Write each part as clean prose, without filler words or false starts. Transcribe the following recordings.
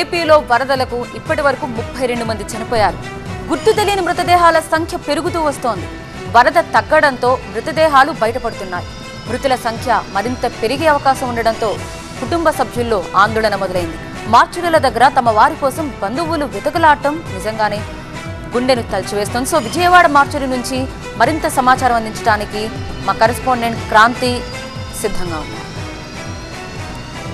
ఏపీలో వరదలకు ఇప్పటివరకు 32 మంది చనిపోయారు. గుర్తు తెలియని మృతదేహాల సంఖ్య పెరుగుతూ వస్తోంది. వరద తగ్గడంతో మృతదేహాలు బయటపడుతున్నాయి. మృతుల సంఖ్య మరింత పెరిగే అవకాశం ఉండడంతో కుటుంబ సభ్యుల్లో ఆందోళన మొదలైంది. మార్చుల దగ్గర తమ వారి కోసం బంధువులు వెతుకులాడటం నిజంగానే గుండెను తల్చివేస్తోంది. సో విజయవాడ మార్చుల నుంచి మరింత సమాచారం అందించడానికి మా కరెస్పాండెంట్ క్రాంతి సిద్ధంగా ఉన్నారు.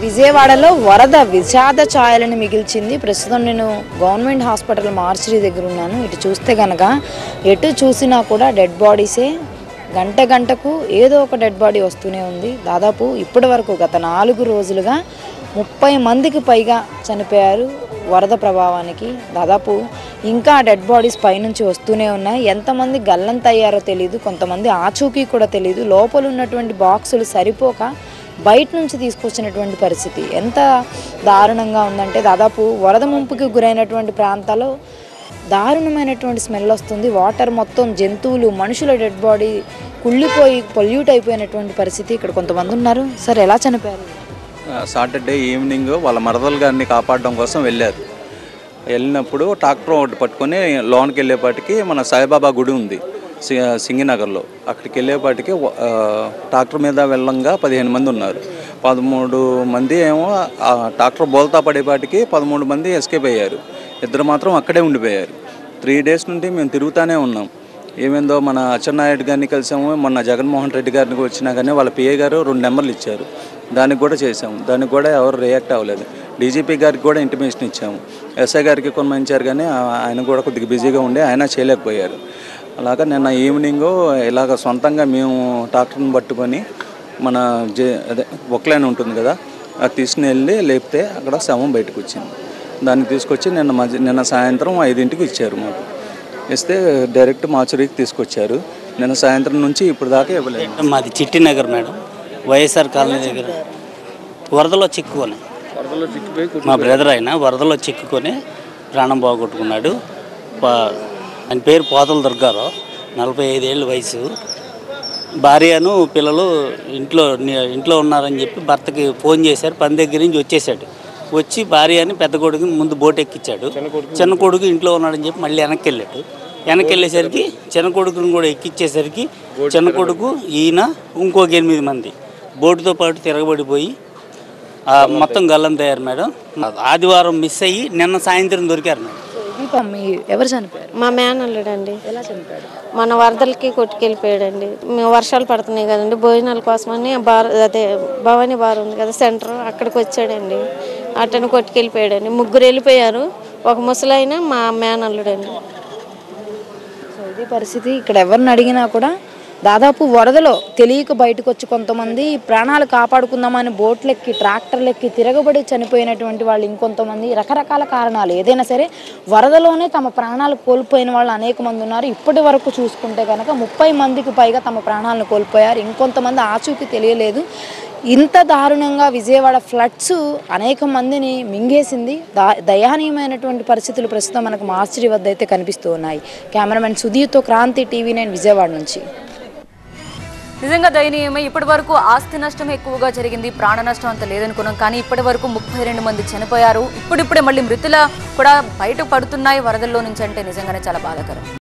విజయవాడలో వరద విషాద ఛాయలను మిగిల్చింది. ప్రస్తుతం నేను గవర్నమెంట్ హాస్పిటల్ మార్చరీ దగ్గర ఉన్నాను. ఇటు చూస్తే కనుక ఎటు చూసినా కూడా డెడ్ బాడీసే. గంటకు ఏదో ఒక డెడ్ బాడీ వస్తూనే ఉంది. దాదాపు ఇప్పటి వరకు గత 4 రోజులుగా 30 మందికి పైగా చనిపోయారు వరద ప్రభావానికి. దాదాపు ఇంకా డెడ్ బాడీస్ పైనుంచి వస్తూనే ఉన్నాయి. ఎంతమంది గల్లంతయ్యారో తెలియదు, కొంతమంది ఆచూకీ కూడా తెలియదు. లోపల ఉన్నటువంటి బాక్సులు సరిపోక బయట నుంచి తీసుకొచ్చినటువంటి పరిస్థితి ఎంత దారుణంగా ఉందంటే, దాదాపు వరద ముంపుకి గురైనటువంటి ప్రాంతాల్లో దారుణమైనటువంటి స్మెల్ వస్తుంది. వాటర్ మొత్తం జంతువులు, మనుషుల డెడ్ బాడీ కుళ్ళిపోయి పొల్యూట్ అయిపోయినటువంటి పరిస్థితి. ఇక్కడ కొంతమంది ఉన్నారు. సార్, ఎలా చనిపోయారు? సాటర్డే ఈవినింగ్ వాళ్ళ మరదల గారిని కాపాడడం కోసం వెళ్ళినప్పుడు ట్రాక్టర్ ఒకటి పట్టుకొని లోనికి వెళ్ళేపాటికి మన సాయిబాబా గుడి ఉంది సింగినగర్లో. అక్కడికి వెళ్ళేపాటికి ట్రాక్టర్ మీద వెళ్ళంగా 15 మంది ఉన్నారు. 13 మంది ఏమో ట్రాక్టర్ బోల్తా పడేపాటికి 13 మంది ఎస్కేప్ అయ్యారు. 2 మాత్రం అక్కడే ఉండిపోయారు. 3 డేస్ నుండి మేము తిరుగుతూనే ఉన్నాం. ఏమైందో మన అచ్చెన్నాయుడు గారిని కలిసాము. మొన్న జగన్మోహన్ రెడ్డి గారిని వచ్చినా కానీ వాళ్ళ పిఏ గారు 2 నెంబర్లు ఇచ్చారు. దానికి కూడా చేసాము. దానికి కూడా ఎవరు రియాక్ట్ అవ్వలేదు. డీజీపీ గారికి కూడా ఇంటిమేషన్ ఇచ్చాము. ఎస్ఐ గారికి కొనమంచారు కానీ ఆయన కూడా కొద్దిగా బిజీగా ఉండి ఆయన చేయలేకపోయారు. అలాగా నిన్న ఈవినింగ్ ఇలాగ సొంతంగా మేము ట్రాక్టర్ని పట్టుకొని మన అదే ఒక్లైన్ ఉంటుంది కదా, అది తీసుకుని వెళ్ళి లేపితే అక్కడ శవం బయటకు వచ్చింది. దాన్ని తీసుకొచ్చి నిన్న సాయంత్రం 5ంటికి ఇచ్చారు. మాకు ఇస్తే డైరెక్ట్ మార్చురీకి తీసుకొచ్చారు. నిన్న సాయంత్రం నుంచి ఇప్పుడు దాకా ఇవ్వలేదు. మాది చిట్టి నగర్ మేడం, వైఎస్ఆర్ కాలనీ దగ్గర వరదలో చిక్కుకొని మా బ్రదర్ ఆయన వరదలో చిక్కుకొని ప్రాణం పోగొట్టుకున్నాడు. ఆయన పేరు పోతల దుర్గారావు, 45 ఏళ్ళ వయసు. భార్యను పిల్లలు ఇంట్లో ఉన్నారని చెప్పి భర్తకి ఫోన్ చేశారు. పని దగ్గర నుంచి వచ్చేసాడు. వచ్చి భార్యని పెద్ద కొడుకుని ముందు బోట్ ఎక్కించాడు. చిన్న కొడుకు ఇంట్లో ఉన్నాడని చెప్పి మళ్ళీ వెనక్కి వెళ్ళేసరికి చిన్న కొడుకుని కూడా ఎక్కించేసరికి చిన్న కొడుకు ఈయన ఇంకొక 8 మంది బోటుతో పాటు తిరగబడిపోయి మొత్తం గల్లంతయ్యారు మేడం. ఆదివారం మిస్ అయ్యి నిన్న సాయంత్రం దొరికారు మేడం. ఎవరు చనిపోయారు? మా మేనల్లుడు అండి. ఎలా చనిపోయాడు? మన వరదలకి కొట్టుకెళ్ళిపోయాడండి. వర్షాలు పడుతున్నాయి కదండి, భోజనాల కోసమని అదే భవానీ బార్ ఉంది కదా సెంటర్, అక్కడికి వచ్చాడండి. అట్టని కొట్టుకెళ్ళిపోయాడండి. 3 వెళ్ళిపోయారు. ఒక ముసలైన మా మేనల్లుడు అండి. సో ఇది పరిస్థితి. ఇక్కడ ఎవరిని అడిగినా కూడా దాదాపు వరదలో తెలియక బయటకు వచ్చి కొంతమంది ప్రాణాలు కాపాడుకుందామని బోట్లెక్కి ట్రాక్టర్లెక్కి తిరగబడి చనిపోయినటువంటి వాళ్ళు ఇంకొంతమంది. రకరకాల కారణాలు ఏదైనా సరే వరదలోనే తమ ప్రాణాలు కోల్పోయిన వాళ్ళు అనేక మంది ఉన్నారు. ఇప్పటి వరకు చూసుకుంటే కనుక 30 మందికి పైగా తమ ప్రాణాలను కోల్పోయారు. ఇంకొంతమంది ఆచూకీ తెలియలేదు. ఇంత దారుణంగా విజయవాడ ఫ్లడ్స్ అనేక మందిని మింగేసింది. దయనీయమైనటువంటి పరిస్థితులు ప్రస్తుతం మనకు మార్చరీ వద్ద అయితే కనిపిస్తూ ఉన్నాయి. కెమెరామెన్ సుధీర్తో క్రాంతి, టీవీ9 విజయవాడ నుంచి. నిజంగా దయనీయమే. ఇప్పటి వరకు ఆస్తి నష్టం ఎక్కువగా జరిగింది, ప్రాణ నష్టం అంత లేదనుకున్నాం. కానీ ఇప్పటి వరకు 32 మంది చనిపోయారు. ఇప్పుడిప్పుడే మళ్ళీ మృతుల కూడా బయట పడుతున్నాయి వరదల్లో నుంచి అంటే నిజంగానే చాలా బాధాకరం.